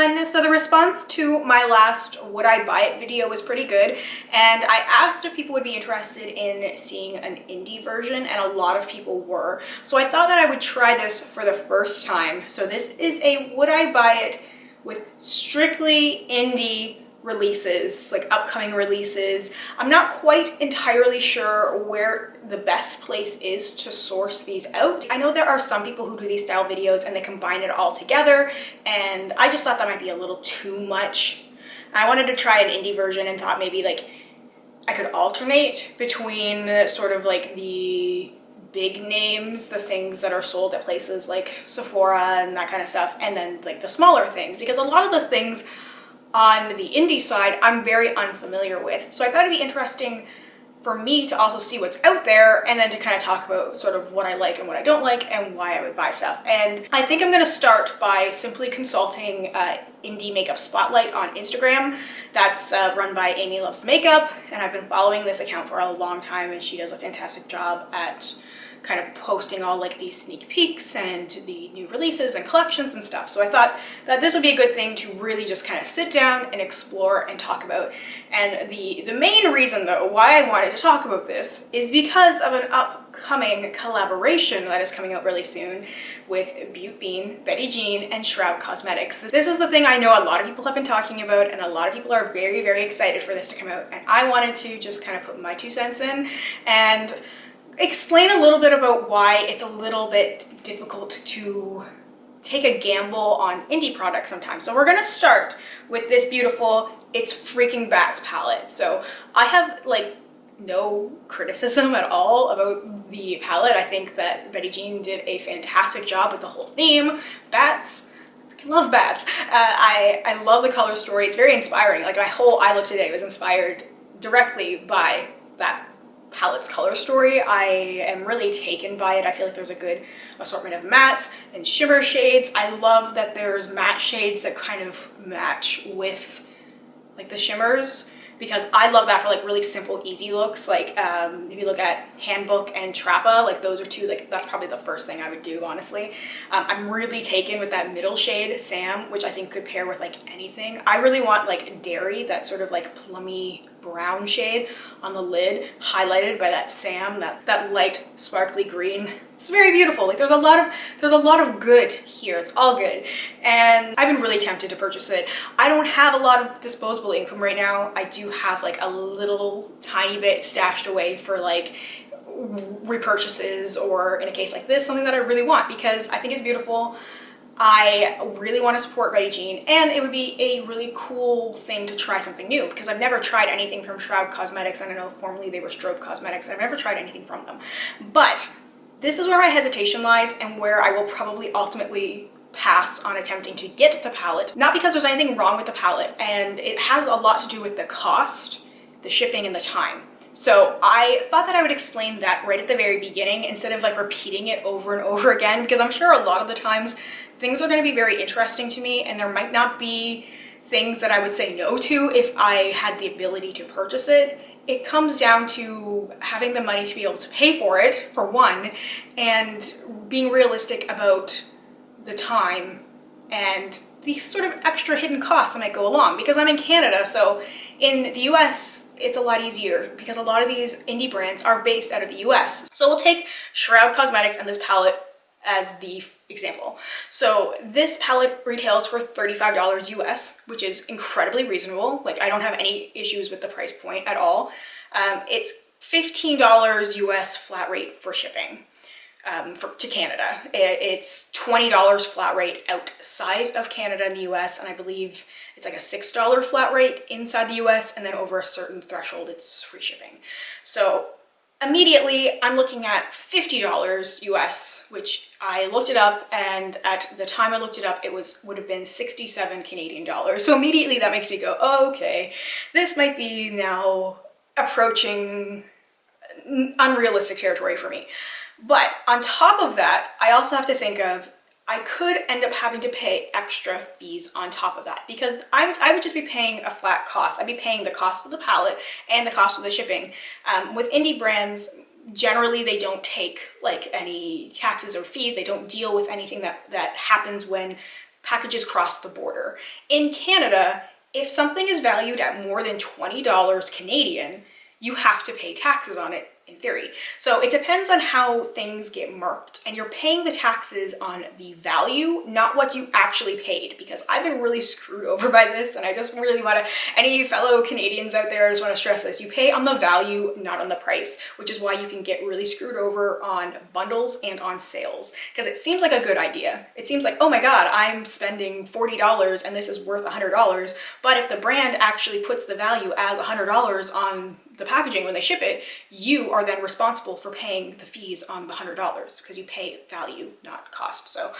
everyone! So the response to my last Would I Buy It video was pretty good, and I asked if people would be interested in seeing an indie version, and a lot of people were. So I thought that I would try this for the first time. So this is a Would I Buy It with strictly indie releases, like upcoming releases. I'm not quite entirely sure where the best place is to source these out. I know there are some people who do these style videos and they combine it all together, and I just thought that might be a little too much. I wanted to try an indie version and thought maybe like I could alternate between sort of like the big names, the things that are sold at places like Sephora and that kind of stuff, and then like the smaller things, because a lot of the things on the indie side I'm very unfamiliar with. So I thought it'd be interesting for me to also see what's out there, and then to kind of talk about sort of what I like and what I don't like and why I would buy stuff. And I think I'm going to start by simply consulting Indie Makeup Spotlight on Instagram. That's run by Amy Loves Makeup, and I've been following this account for a long time, and she does a fantastic job at kind of posting all like these sneak peeks and the new releases and collections and stuff. So I thought that this would be a good thing to really just kind of sit down and explore and talk about. And the main reason though why I wanted to talk about this is because of an upcoming collaboration that is coming out really soon with Beautbean, Betty Jean, and Shroud Cosmetics. This is the thing I know a lot of people have been talking about, and a lot of people are very, very excited for this to come out. And I wanted to just kind of put my 2 cents in and explain a little bit about why it's a little bit difficult to take a gamble on indie products sometimes. So we're gonna start with this beautiful It's Freaking Bats palette. So I have like no criticism at all about the palette. I think that Betty Jean did a fantastic job with the whole theme. Bats, I love bats. I love the color story. It's very inspiring. Like my whole eye look today was inspired directly by that palette's color story. I am really taken by it. I feel like there's a good assortment of mattes and shimmer shades. I love that there's matte shades that kind of match with like the shimmers, because I love that for like really simple, easy looks. Like if you look at Handbook and Trappa, like those are two, like that's probably the first thing I would do, honestly. I'm really taken with that middle shade, Sam, which I think could pair with like anything. I really want like Dairy, that sort of like plummy brown shade on the lid, highlighted by that Sam, that light sparkly green. It's very beautiful. Like there's a lot of good here. It's all good, and I've been really tempted to purchase it. I don't have a lot of disposable income right now. I do have like a little tiny bit stashed away for like repurchases, or in a case like this, something that I really want because I think it's beautiful. I really want to support Betty Jean, and it would be a really cool thing to try something new, because I've never tried anything from Shroud Cosmetics, and I know formerly they were Strobe Cosmetics, and I've never tried anything from them. But this is where my hesitation lies, and where I will probably ultimately pass on attempting to get the palette. Not because there's anything wrong with the palette, and it has a lot to do with the cost, the shipping, and the time. So I thought that I would explain that right at the very beginning instead of like repeating it over and over again, because I'm sure a lot of the times things are going to be very interesting to me, and there might not be things that I would say no to if I had the ability to purchase it. It comes down to having the money to be able to pay for it, for one, and being realistic about the time and these sort of extra hidden costs that might go along, because I'm in Canada. So in the US, it's a lot easier because a lot of these indie brands are based out of the US. So we'll take Shroud Cosmetics and this palette as the example. So this palette retails for $35 US, which is incredibly reasonable. Like I don't have any issues with the price point at all. It's $15 US flat rate for shipping to Canada. It's $20 flat rate outside of Canada and the US, and I believe it's like a $6 flat rate inside the US, and then over a certain threshold it's free shipping. So immediately I'm looking at $50 US, which I looked it up, and at the time I looked it up, it would have been 67 Canadian dollars. So immediately that makes me go, oh, okay, this might be now approaching unrealistic territory for me. But on top of that, I also have to think of, I could end up having to pay extra fees on top of that, because I would just be paying a flat cost. I'd be paying the cost of the palette and the cost of the shipping. With indie brands, generally they don't take like any taxes or fees. They don't deal with anything that happens when packages cross the border. In Canada, if something is valued at more than $20 Canadian, you have to pay taxes on it, in theory. So it depends on how things get marked, and you're paying the taxes on the value, not what you actually paid, because I've been really screwed over by this, and I just really want to, any fellow Canadians out there, I just want to stress this, you pay on the value, not on the price, which is why you can get really screwed over on bundles and on sales, because it seems like a good idea. It seems like, oh my god, I'm spending $40 and this is worth $100, but if the brand actually puts the value as $100 on the packaging when they ship it, you are then responsible for paying the fees on the $100 because you pay value, not cost. So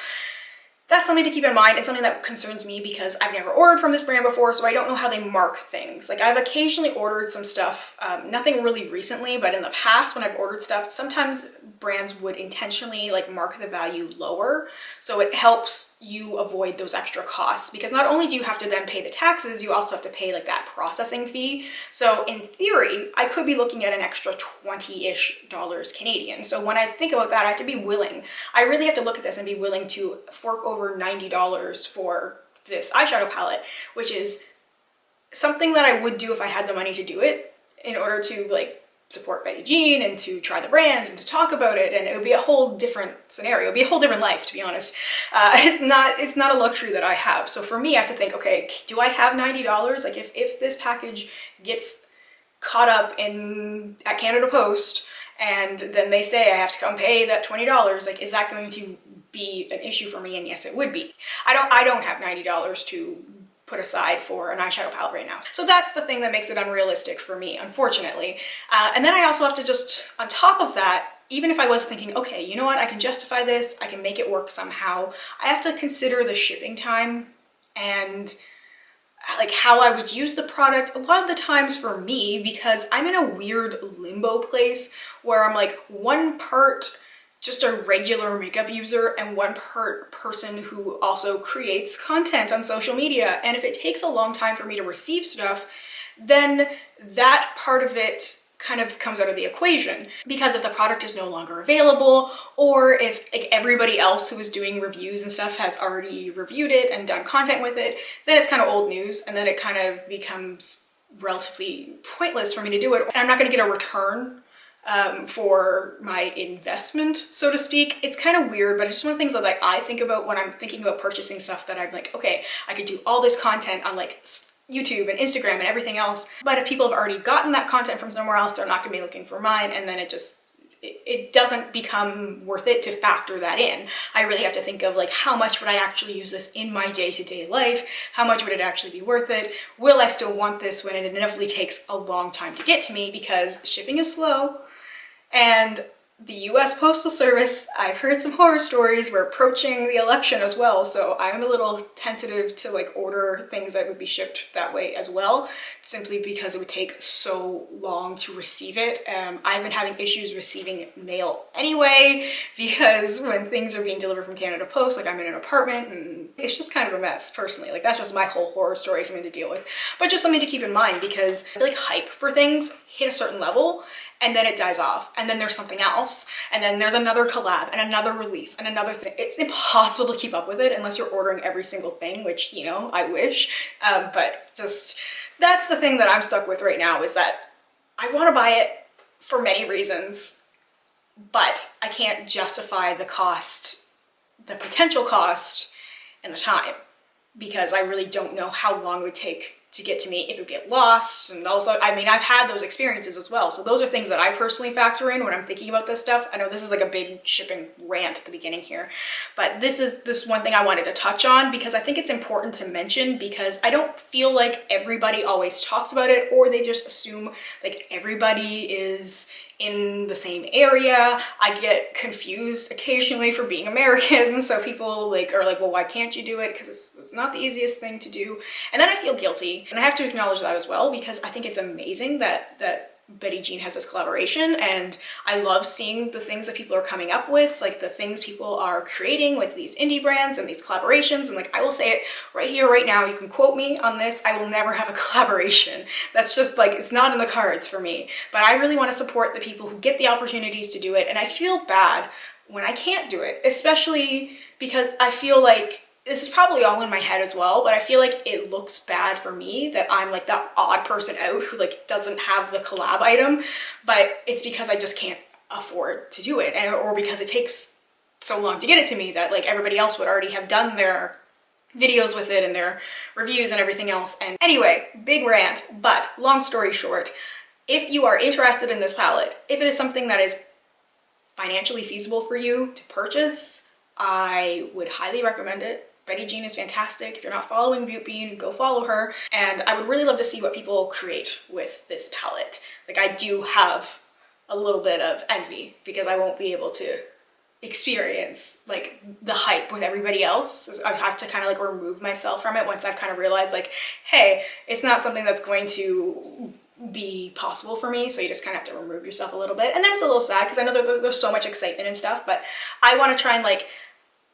that's something to keep in mind. It's something that concerns me because I've never ordered from this brand before, so I don't know how they mark things. Like, I've occasionally ordered some stuff, nothing really recently, but in the past when I've ordered stuff, sometimes brands would intentionally like mark the value lower, so it helps you avoid those extra costs, because not only do you have to then pay the taxes, you also have to pay like that processing fee. So in theory, I could be looking at an extra $20-ish Canadian. So when I think about that, I have to be willing. I really have to look at this and be willing to fork over $90 for this eyeshadow palette, which is something that I would do if I had the money to do it, in order to like support Betty Jean and to try the brand and to talk about it, and it would be a whole different scenario. It would be a whole different life, to be honest. It's not a luxury that I have. So for me, I have to think, okay, do I have $90? Like, if this package gets caught up at Canada Post and then they say I have to come pay that $20, like, is that going to be an issue for me? And yes, it would be. I don't have $90 to put aside for an eyeshadow palette right now. So that's the thing that makes it unrealistic for me, unfortunately. And then I also have to just, on top of that, even if I was thinking, okay, you know what, I can justify this, I can make it work somehow, I have to consider the shipping time and like how I would use the product a lot of the times for me, because I'm in a weird limbo place where I'm like one part just a regular makeup user and one part person who also creates content on social media. And if it takes a long time for me to receive stuff, then that part of it kind of comes out of the equation, because if the product is no longer available, or if like everybody else who is doing reviews and stuff has already reviewed it and done content with it, then it's kind of old news, and then it kind of becomes relatively pointless for me to do it. And I'm not going to get a return for my investment, so to speak. It's kind of weird, but it's just one of the things that like I think about when I'm thinking about purchasing stuff, that I'm like, okay, I could do all this content on like YouTube and Instagram and everything else, but if people have already gotten that content from somewhere else, they're not gonna be looking for mine, and then it doesn't become worth it to factor that in. I really have to think of like, how much would I actually use this in my day-to-day life? How much would it actually be worth it? Will I still want this when it inevitably takes a long time to get to me, because shipping is slow? And the US Postal Service, I've heard some horror stories. We're approaching the election as well, so I'm a little tentative to like order things that would be shipped that way as well, simply because it would take so long to receive it. I've been having issues receiving mail anyway, because when things are being delivered from Canada Post, like I'm in an apartment and it's just kind of a mess personally. Like, that's just my whole horror story, something to deal with. But just something to keep in mind, because I feel like hype for things hit a certain level and then it dies off, and then there's something else, and then there's another collab and another release and another thing. It's impossible to keep up with it unless you're ordering every single thing, which, you know, I wish. But just, that's the thing that I'm stuck with right now, is that I want to buy it for many reasons, but I can't justify the cost, the potential cost, and the time, because I really don't know how long it would take to get to me, if it would get lost. And also, I mean, I've had those experiences as well. So those are things that I personally factor in when I'm thinking about this stuff. I know this is like a big shipping rant at the beginning here, but this is this one thing I wanted to touch on, because I think it's important to mention, because I don't feel like everybody always talks about it, or they just assume like everybody is in the same area. I get confused occasionally for being American, so people like are like, well, why can't you do it? Because it's not the easiest thing to do. And then I feel guilty, and I have to acknowledge that as well, because I think it's amazing that Betty Jean has this collaboration, and I love seeing the things that people are coming up with, like the things people are creating with these indie brands and these collaborations. And like, I will say it right here, right now, you can quote me on this, I will never have a collaboration. That's just like, it's not in the cards for me. But I really want to support the people who get the opportunities to do it, and I feel bad when I can't do it, especially because I feel like this is probably all in my head as well, but I feel like it looks bad for me that I'm like that odd person out who like doesn't have the collab item, but it's because I just can't afford to do it, or because it takes so long to get it to me that like everybody else would already have done their videos with it and their reviews and everything else. And anyway, big rant, but long story short, if you are interested in this palette, if it is something that is financially feasible for you to purchase, I would highly recommend it. Betty Jean is fantastic. If you're not following Beautbean, go follow her. And I would really love to see what people create with this palette. Like, I do have a little bit of envy because I won't be able to experience like the hype with everybody else. I have to kind of like remove myself from it once I've kind of realized like, hey, it's not something that's going to be possible for me, so you just kind of have to remove yourself a little bit. And then it's a little sad because I know there's so much excitement and stuff, but I want to try and like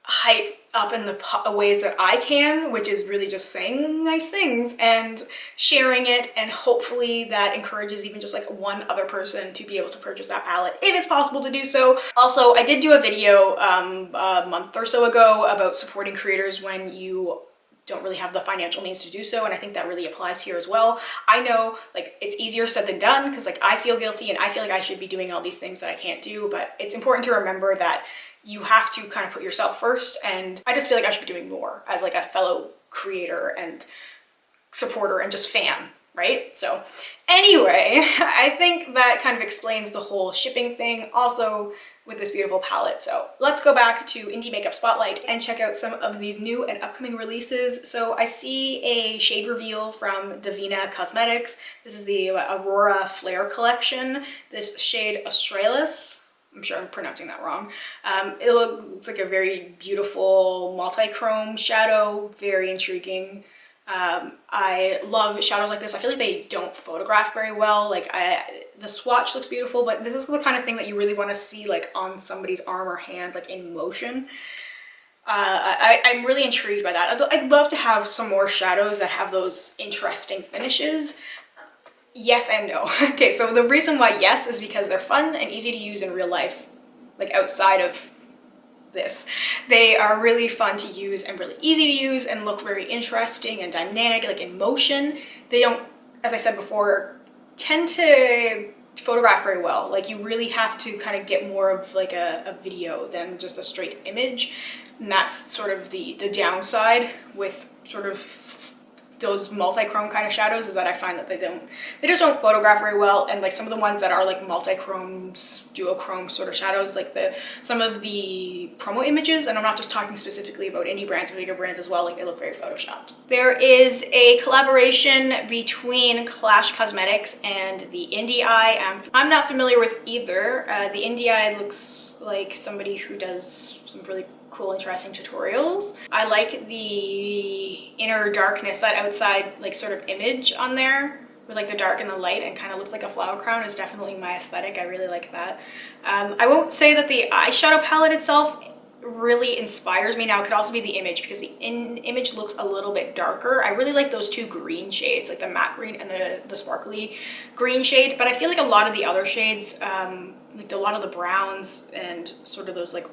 hype up in the ways that I can, which is really just saying nice things and sharing it, and hopefully that encourages even just like one other person to be able to purchase that palette if it's possible to do so. Also, I did do a video a month or so ago about supporting creators when you don't really have the financial means to do so, and I think that really applies here as well. I know like it's easier said than done because like I feel guilty and I feel like I should be doing all these things that I can't do, but it's important to remember that you have to kind of put yourself first, and I just feel like I should be doing more as like a fellow creator and supporter and just fan, right? So anyway, I think that kind of explains the whole shipping thing also with this beautiful palette. So let's go back to Indie Makeup Spotlight and check out some of these new and upcoming releases. So I see a shade reveal from Davina Cosmetics. This is the Aurora Flare collection. This shade Australis. I'm sure I'm pronouncing that wrong. It looks like a very beautiful multi-chrome shadow, very intriguing. I love shadows like this. I feel like they don't photograph very well. Like the swatch looks beautiful, but this is the kind of thing that you really want to see like on somebody's arm or hand, like in motion. I'm really intrigued by that. I'd love to have some more shadows that have those interesting finishes. Yes and no. Okay, so the reason why yes is because they're fun and easy to use in real life, like outside of this. They are really fun to use and really easy to use and look very interesting and dynamic, like in motion. They don't, as I said before, tend to photograph very well. Like you really have to kind of get more of like a video than just a straight image. And that's sort of the downside with sort of those multi-chrome kind of shadows, is that I find that they just don't photograph very well. And like some of the ones that are like multi-chromes, duochrome sort of shadows, like some of the promo images, and I'm not just talking specifically about indie brands, but bigger brands as well, like they look very photoshopped. There is a collaboration between Collabs Cosmetics and the Indie Eye. I'm not familiar with either. The Indie Eye looks like somebody who does some really cool, interesting tutorials. I like the inner darkness, that outside like sort of image on there with like the dark and the light and kind of looks like a flower crown is definitely my aesthetic. I really like that. I won't say that the eyeshadow palette itself really inspires me. Now it could also be the image because the image looks a little bit darker. I really like those two green shades, like the matte green and the sparkly green shade, but I feel like a lot of the other shades, like a lot of the browns and sort of those like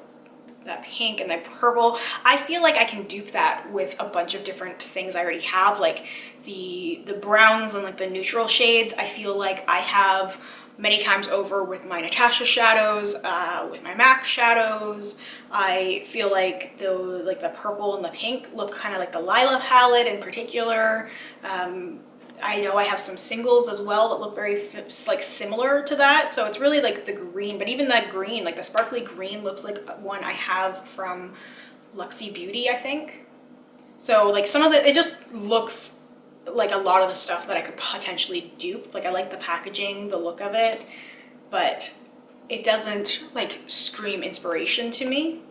that pink and that purple, I feel like I can dupe that with a bunch of different things I already have, like the browns and like the neutral shades. I feel like I have many times over with my Natasha shadows, with my MAC shadows. I feel like the purple and the pink look kind of like the Lila palette in particular. I know I have some singles as well that look very like similar to that. So it's really like the green, but even that green, like the sparkly green, looks like one I have from Luxie Beauty, I think. So like some of it just looks like a lot of the stuff that I could potentially dupe. Like I like the packaging, the look of it, but it doesn't like scream inspiration to me.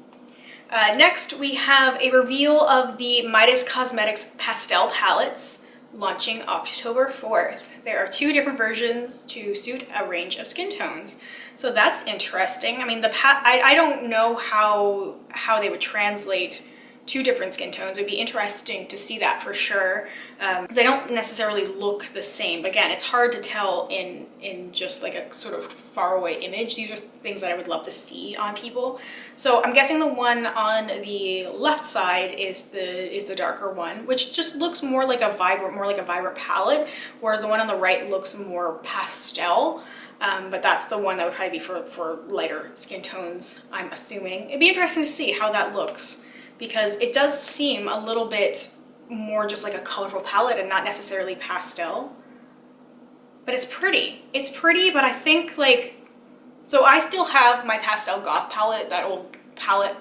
Next, we have a reveal of the Midas Cosmetics pastel palettes, launching October 4th. There are 2 different versions to suit a range of skin tones. So that's interesting. I mean, I don't know how they would translate two different skin tones. It'd be interesting to see that for sure, because they don't necessarily look the same. But again, it's hard to tell in just like a sort of far away image. These are things that I would love to see on people. So I'm guessing the one on the left side is the darker one, which just looks more like a vibrant palette, whereas the one on the right looks more pastel. But that's the one that would probably be for lighter skin tones, I'm assuming. It'd be interesting to see how that looks, because it does seem a little bit more just like a colorful palette and not necessarily pastel. But it's pretty. It's pretty, but I think like, so I still have my Pastel Goth palette, that old palette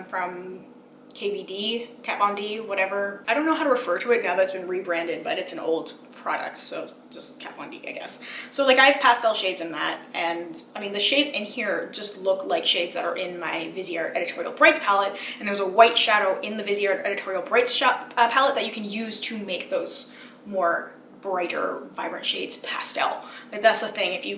from KVD, Kat Von D, whatever. I don't know how to refer to it now that it's been rebranded, but it's an old product, so just Kat Von D, I guess. So like I have pastel shades in that, and I mean the shades in here just look like shades that are in my Viseart Editorial Brights palette, and there's a white shadow in the Viseart Editorial Brights palette that you can use to make those more brighter, vibrant shades pastel. Like that's the thing, if you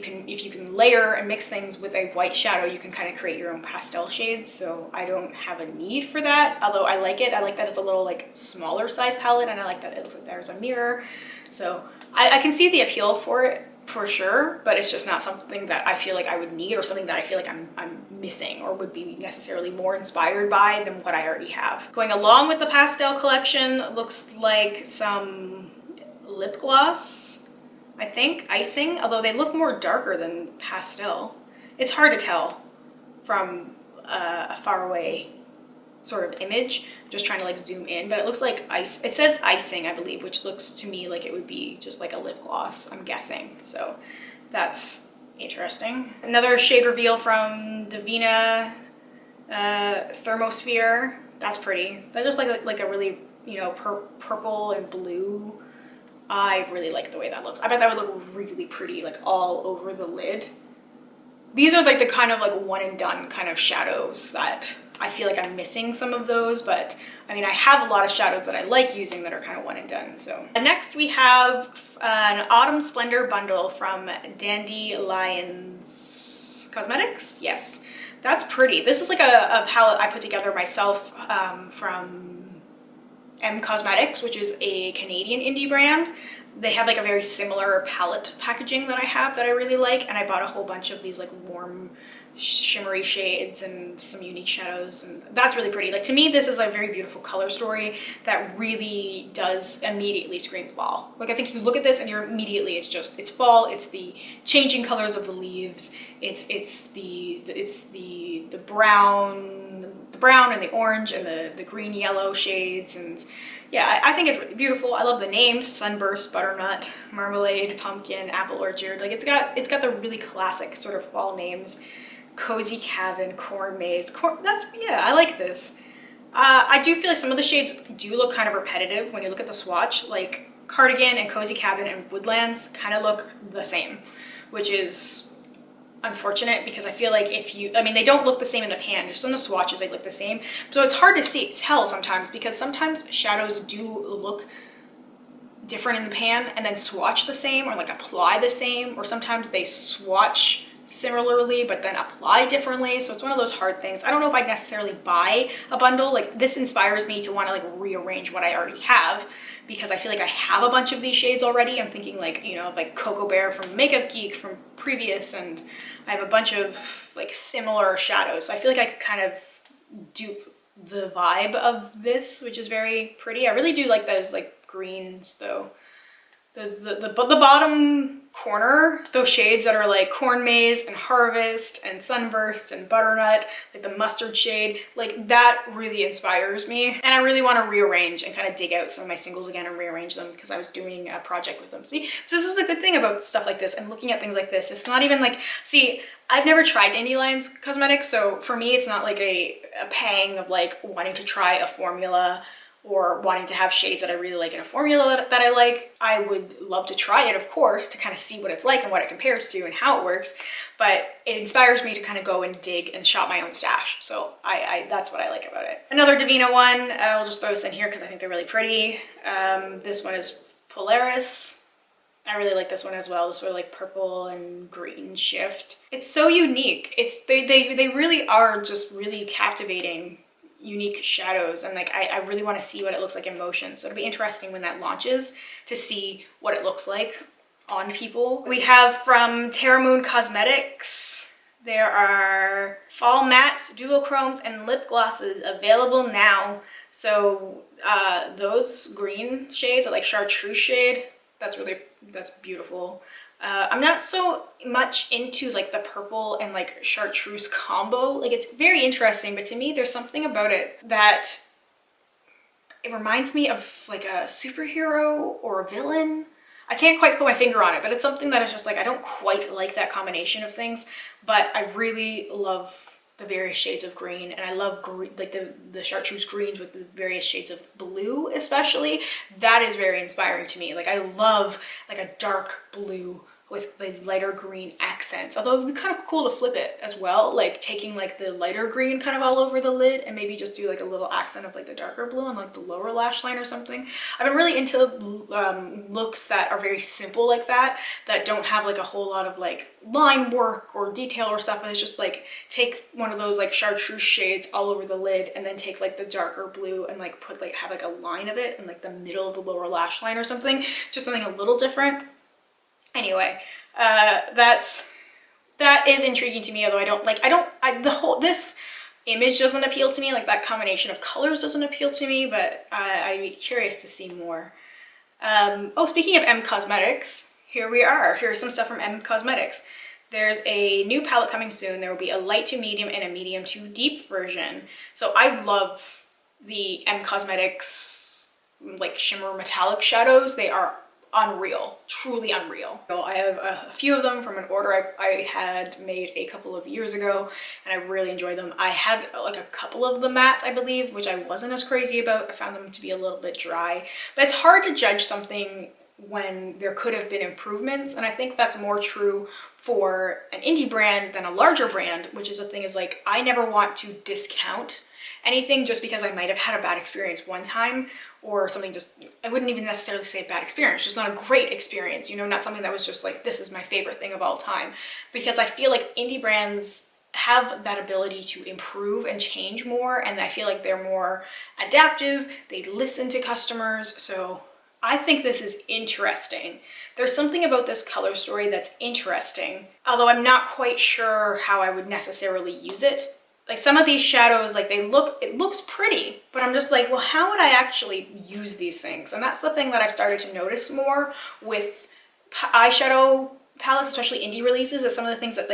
can layer and mix things with a white shadow, you can kind of create your own pastel shades. So I don't have a need for that, although I like it. I like that it's a little like smaller size palette, and I like that it looks like there's a mirror. So I can see the appeal for it for sure, but it's just not something that I feel like I would need, or something that I feel like I'm missing or would be necessarily more inspired by than what I already have. Going along with the pastel collection looks like some lip gloss, I think, icing, although they look more darker than pastel. It's hard to tell from a far away sort of image. I'm just trying to like zoom in, but it looks like ice. It says icing, I believe, which looks to me like it would be just like a lip gloss, I'm guessing. So that's interesting. Another shade reveal from Davina, Thermosphere. That's pretty. That's just like a really, you know, purple and blue. I really like the way that looks. I bet that would look really pretty like all over the lid. These are like the kind of like one and done kind of shadows that I feel like I'm missing some of those, but I mean, I have a lot of shadows that I like using that are kind of one and done. So next we have an Autumn Splendor bundle from Dandelion Cosmetics. Yes, that's pretty. This is like a palette I put together myself from Elle Cosmetics, which is a Canadian indie brand. They have like a very similar palette packaging that I have that I really like, and I bought a whole bunch of these like warm shimmery shades and some unique shadows, and that's really pretty. Like to me, this is a very beautiful color story that really does immediately scream fall. Like I think you look at this and you're immediately, it's fall, it's the changing colors of the leaves, it's the brown and the orange and the green yellow shades, and yeah, I think it's really beautiful. I love the names: Sunburst, Butternut, Marmalade, Pumpkin, Apple Orchard. Like it's got the really classic sort of fall names. Cozy Cabin, Corn Maze. Yeah, I like this. I do feel like some of the shades do look kind of repetitive when you look at the swatch. Like Cardigan and Cozy Cabin and Woodlands kind of look the same, which is unfortunate because I feel like they don't look the same in the pan. Just on the swatches they look the same. So it's hard to tell sometimes, because sometimes shadows do look different in the pan and then swatch the same, or like apply the same, or sometimes they swatch similarly but then apply differently. So it's one of those hard things. I don't know if I'd necessarily buy a bundle. Like this inspires me to want to like rearrange what I already have, because I feel like I have a bunch of these shades already. I'm thinking like, you know, like Cocoa Bear from Makeup Geek from previous, and I have a bunch of like similar shadows. So I feel like I could kind of dupe the vibe of this, which is very pretty. I really do like those like greens though. Those the bottom corner, those shades that are like Corn Maze and Harvest and Sunburst and Butternut, like the mustard shade, like that really inspires me. And I really want to rearrange and kind of dig out some of my singles again and rearrange them, because I was doing a project with them. See, so this is the good thing about stuff like this and looking at things like this. It's not even like, see, I've never tried Dandelion Cosmetics, so for me it's not like a pang of like wanting to try a formula or wanting to have shades that I really like in a formula that I like. I would love to try it, of course, to kind of see what it's like and what it compares to and how it works, but it inspires me to kind of go and dig and shop my own stash. So that's what I like about it. Another Davina one, I'll just throw this in here because I think they're really pretty. This one is Polaris. I really like this one as well, this sort of like purple and green shift. It's so unique. They really are just really captivating unique shadows, and like I really want to see what it looks like in motion. So it'll be interesting when that launches to see what it looks like on people. We have from Terra Cosmetics, there are fall mattes, duochromes, and lip glosses available now. So those green shades are like chartreuse shade. That's beautiful. I'm not so much into like the purple and like chartreuse combo. Like it's very interesting, but to me there's something about it that it reminds me of like a superhero or a villain. I can't quite put my finger on it, but it's something that is just like, I don't quite like that combination of things, but I really love the various shades of green, and I love green, like the chartreuse greens with the various shades of blue especially. That is very inspiring to me. Like I love like a dark blue with the lighter green accents, although it would be kind of cool to flip it as well, like taking like the lighter green kind of all over the lid and maybe just do like a little accent of like the darker blue on like the lower lash line or something. I've been really into looks that are very simple like that don't have like a whole lot of like line work or detail or stuff, but it's just like take one of those like chartreuse shades all over the lid and then take like the darker blue and like put like have like a line of it in like the middle of the lower lash line or something, just something a little different. Anyway, that is intriguing to me, although this image doesn't appeal to me, like that combination of colors doesn't appeal to me, but I'd be curious to see more. Oh, speaking of M Cosmetics, here we are. Here's some stuff from M Cosmetics. There's a new palette coming soon. There will be a light to medium and a medium to deep version. So I love the M Cosmetics like shimmer metallic shadows. They are unreal, truly unreal. So I have a few of them from an order I had made a couple of years ago, and I really enjoy them. I had like a couple of the mattes, I believe, which I wasn't as crazy about. I found them to be a little bit dry, but it's hard to judge something when there could have been improvements, and I think that's more true for an indie brand than a larger brand, which is the thing is like, I never want to discount anything just because I might have had a bad experience one time or something. Just, I wouldn't even necessarily say a bad experience, just not a great experience, you know, not something that was just like, this is my favorite thing of all time. Because I feel like indie brands have that ability to improve and change more, and I feel like they're more adaptive, they listen to customers. So I think this is interesting. There's something about this color story that's interesting, although I'm not quite sure how I would necessarily use it. Like some of these shadows, like it looks pretty, but I'm just like, well, how would I actually use these things? And that's the thing that I've started to notice more with eyeshadow palettes, especially indie releases, is some of the things that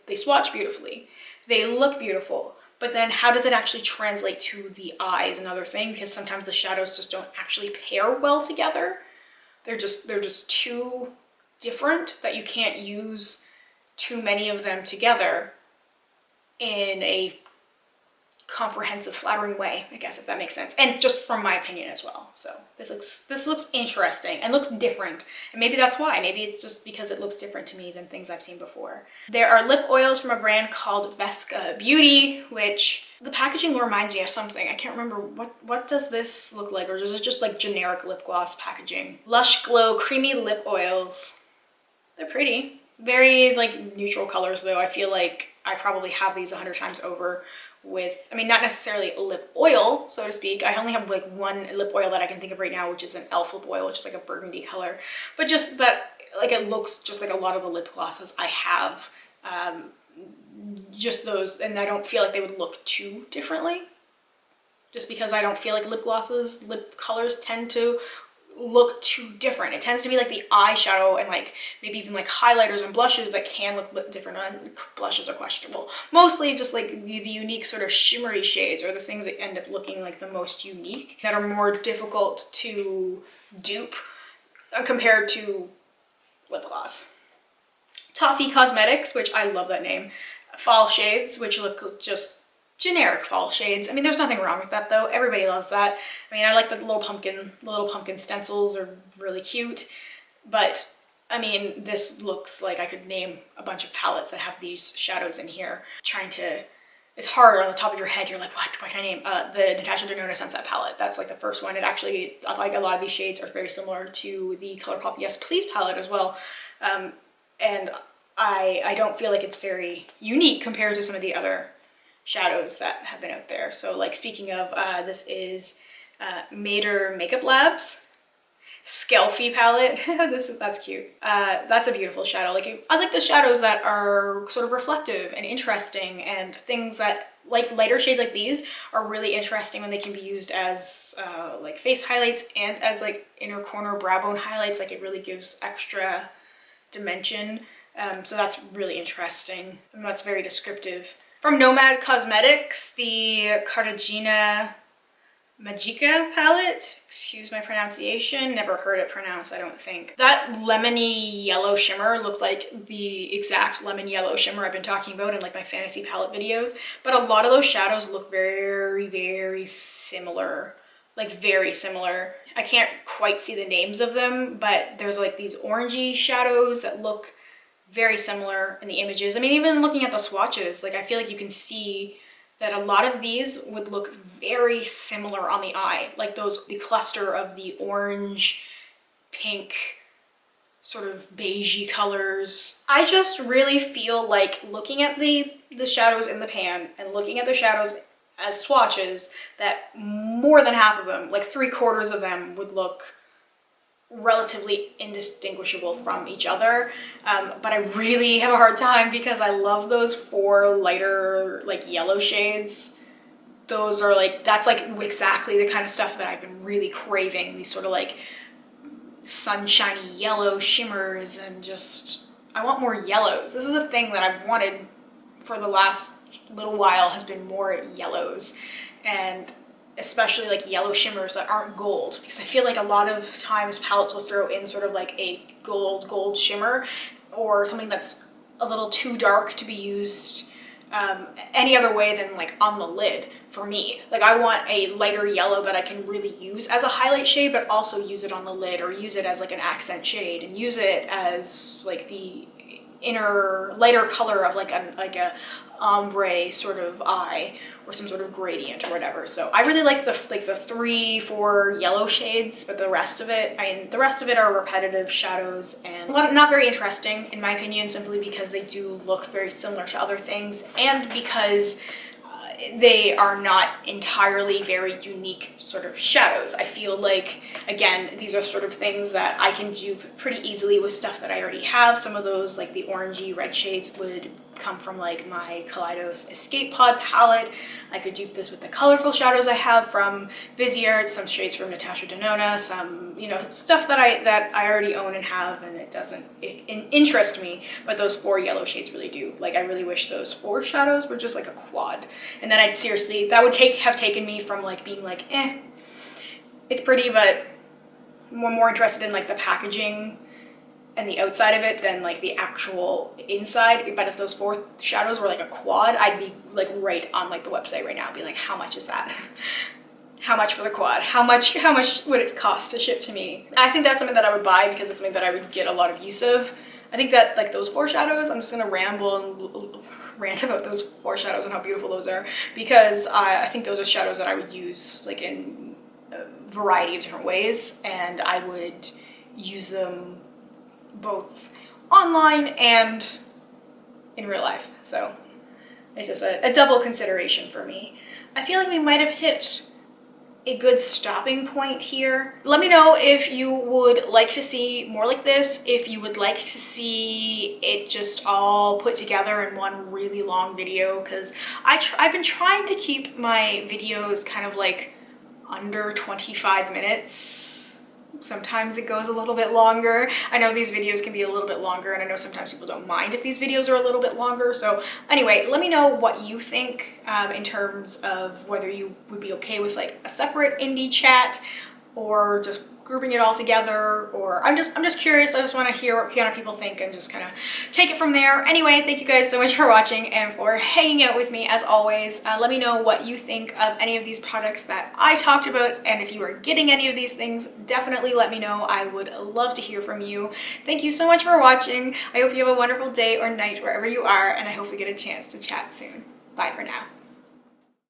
they swatch beautifully, they look beautiful, but then how does it actually translate to the eye is another thing, because sometimes the shadows just don't actually pair well together. They're just too different that you can't use too many of them together in a comprehensive, flattering way, I guess, if that makes sense. And just from my opinion as well. So this looks interesting and looks different. And maybe that's why. Maybe it's just because it looks different to me than things I've seen before. There are lip oils from a brand called Vesca Beauty, which the packaging reminds me of something. I can't remember what does this look like, or is it just like generic lip gloss packaging? Lush Glow Creamy Lip Oils. They're pretty. Very like neutral colors though. I feel like I probably have these 100 times over with, I mean, not necessarily lip oil, so to speak. I only have like one lip oil that I can think of right now, which is an Elle lip oil, which is like a burgundy color. But just that, like it looks just like a lot of the lip glosses I have. Just those, and I don't feel like they would look too differently. Just because I don't feel like lip colors tend to look too different. It tends to be like the eyeshadow and like maybe even like highlighters and blushes that can look different. And blushes are questionable. Mostly just like the unique sort of shimmery shades are the things that end up looking like the most unique, that are more difficult to dupe compared to lip gloss. Toffee Cosmetics, which I love that name. Fall shades, which look just generic fall shades. I mean, there's nothing wrong with that though. Everybody loves that. I mean, I like the little pumpkin stencils are really cute, but I mean, this looks like I could name a bunch of palettes that have these shadows in here. It's hard on the top of your head. You're like, what can I name? The Natasha Denona Sunset palette. That's like the first one. It actually, like a lot of these shades are very similar to the ColourPop Yes Please palette as well. And I don't feel like it's very unique compared to some of the other shadows that have been out there. So like speaking of, this is Mater Makeup Labs Skelfie palette. That's cute. That's a beautiful shadow. Like I like the shadows that are sort of reflective and interesting, and things that like lighter shades like these are really interesting when they can be used as like face highlights and as like inner corner brow bone highlights. Like it really gives extra dimension. So that's really interesting, and that's very descriptive. From Midas Cosmetics, the Cartagena Magica palette, excuse my pronunciation, never heard it pronounced, I don't think. That lemony yellow shimmer looks like the exact lemon yellow shimmer I've been talking about in like my fantasy palette videos, but a lot of those shadows look very, very similar, like very similar. I can't quite see the names of them, but there's like these orangey shadows that look very similar in the images. I mean, even looking at the swatches, like I feel like you can see that a lot of these would look very similar on the eye, like the cluster of the orange, pink, sort of beigey colors. I just really feel like looking at the shadows in the pan and looking at the shadows as swatches, that more than half of them, like 3/4 of them, would look relatively indistinguishable from each other, but I really have a hard time because I love those 4 lighter like yellow shades. Those are like, that's like exactly the kind of stuff that I've been really craving, these sort of like sunshiny yellow shimmers, and just I want more yellows. This is a thing that I've wanted for the last little while, has been more yellows, and especially like yellow shimmers that aren't gold, because I feel like a lot of times palettes will throw in sort of like a gold shimmer, or something that's a little too dark to be used any other way than like on the lid. For me, like I want a lighter yellow that I can really use as a highlight shade, but also use it on the lid, or use it as like an accent shade, and use it as like the inner lighter color of like a ombre sort of eye, or some sort of gradient or whatever. So I really like the 3-4 yellow shades, but the rest of it, the rest of it are repetitive shadows and not very interesting in my opinion, simply because they do look very similar to other things, and because they are not entirely very unique sort of shadows. I feel like, again, these are sort of things that I can do pretty easily with stuff that I already have. Some of those, like the orangey red shades, would come from like my Kaleidos Escape Pod palette. I could dupe this with the colorful shadows I have from Viseart, some shades from Natasha Denona, some, you know, stuff that I already own and have, and it doesn't interest me, but those 4 yellow shades really do. Like I really wish those 4 shadows were just like a quad, and then I'd seriously, that would have taken me from like being like, it's pretty, but more interested in like the packaging and the outside of it than like the actual inside. But if those 4 shadows were like a quad, I'd be like right on like the website right now, be like, how much is that? How much for the quad? How much would it cost to ship to me? I think that's something that I would buy, because it's something that I would get a lot of use of. I think that like those 4 shadows, I'm just gonna ramble and rant about those 4 shadows and how beautiful those are, because I think those are shadows that I would use like in a variety of different ways, and I would use them both online and in real life. So it's just a double consideration for me. I feel like we might have hit a good stopping point here. Let me know if you would like to see more like this, if you would like to see it just all put together in one really long video, because I've been trying to keep my videos kind of like under 25 minutes. Sometimes it goes a little bit longer. I know these videos can be a little bit longer, and I know sometimes people don't mind if these videos are a little bit longer. So anyway, let me know what you think in terms of whether you would be okay with like a separate indie chat, or just grouping it all together, or I'm just curious. I just want to hear what kind of people think and just kind of take it from there. Anyway, thank you guys so much for watching and for hanging out with me as always. Let me know what you think of any of these products that I talked about, and if you are getting any of these things, definitely let me know. I would love to hear from you. Thank you so much for watching. I hope you have a wonderful day or night wherever you are, and I hope we get a chance to chat soon. Bye for now.